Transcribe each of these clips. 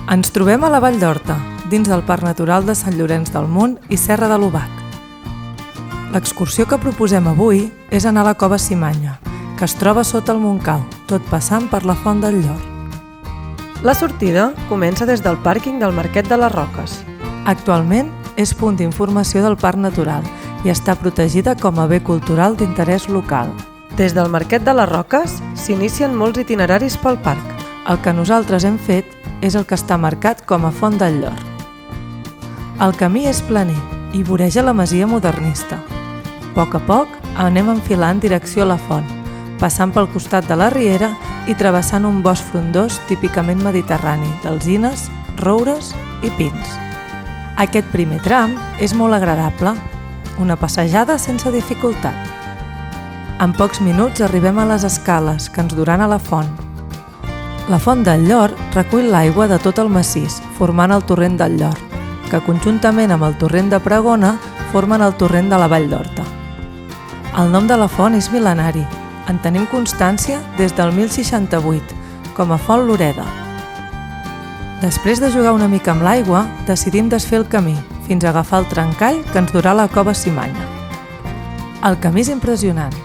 Ens trobem a la Vall d'Horta, dins del Parc Natural de Sant Llorenç del Munt i Serra de l'Obac. L'excursió que proposem avui és anar a la Cova Simanya, que es troba sota el Montcau, tot passant per la Font del Llor. La sortida comença des del pàrquing del Marquet de les Roques. Actualment és punt d'informació del Parc Natural i està protegida com a bé cultural d'interès local. Des del Marquet de les Roques s'inicien molts itineraris pel parc. El que nosaltres hem fet és el que està marcat com a Font del Llor. El camí és planer i voreja la masia modernista. A poc anem enfilant en direcció a la font, passant pel costat de la riera i travessant un bosc frondós típicament mediterrani d'alzines, roures i pins. Aquest primer tram és molt agradable, una passejada sense dificultat. En pocs minuts arribem a les escales que ens duran a la font. La Font del Llor recull l'aigua de tot el massís, formant el torrent del Llor, que conjuntament amb el torrent de Pregona formen el torrent de la Vall d'Horta. El nom de la font és mil·lenari, en tenim constància des del 1068, com a Font Loreda. Després de jugar una mica amb l'aigua, decidim desfer el camí, fins a agafar el trencall que ens durà a la Cova Simanya. El camí és impressionant.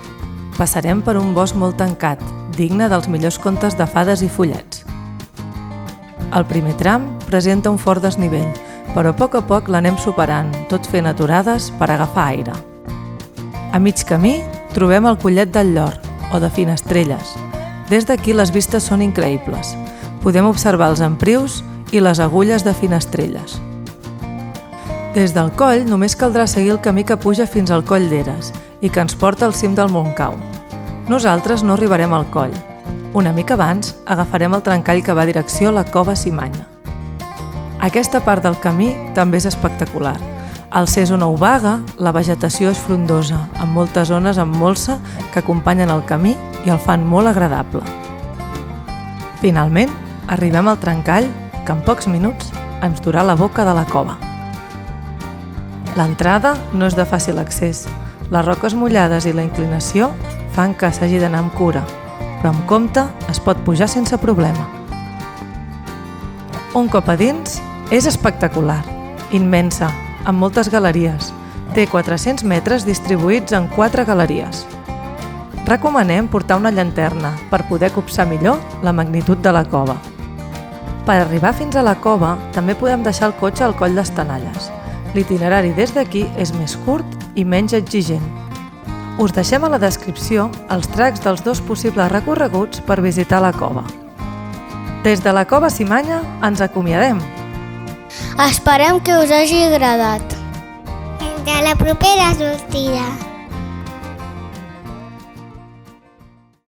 Passarem per un bosc molt tancat, digne dels millors contes de fades i follets. El primer tram presenta un fort desnivell, però a poc l'anem superant, tot fent aturades per agafar aire. A mig camí trobem el Collet del Llor, o de Finestrelles. Des d'aquí les vistes són increïbles. Podem observar els emprius i les agulles de Finestrelles. Des del coll només caldrà seguir el camí que puja fins al Coll d'Eres i que ens porta al cim del Montcau. Nosaltres no arribarem al coll. Una mica abans agafarem el trencall que va a direcció a la Cova Simanya. Aquesta part del camí també és espectacular. Al ser zona obaga, la vegetació és frondosa, amb moltes zones amb molsa que acompanyen el camí i el fan molt agradable. Finalment, arribem al trencall que en pocs minuts ens durà a la boca de la cova. L'entrada no és de fàcil accés. Les roques mullades i la inclinació fan que s'hagi d'anar amb cura, però amb compte es pot pujar sense problema. Un cop a dins, és espectacular, immensa, amb moltes galeries. Té 400 metres distribuïts en 4 galeries. Recomanem portar una llanterna per poder copsar millor la magnitud de la cova. Per arribar fins a la cova també podem deixar el cotxe al Coll d'Estenalles. L'itinerari des d'aquí és més curt i menys exigent. Us deixem a la descripció els tracks dels 2 possibles recorreguts per visitar la cova. Des de la Cova Simanya ens acomiadem. Esperem que us hagi agradat. Fins a la propera sortida.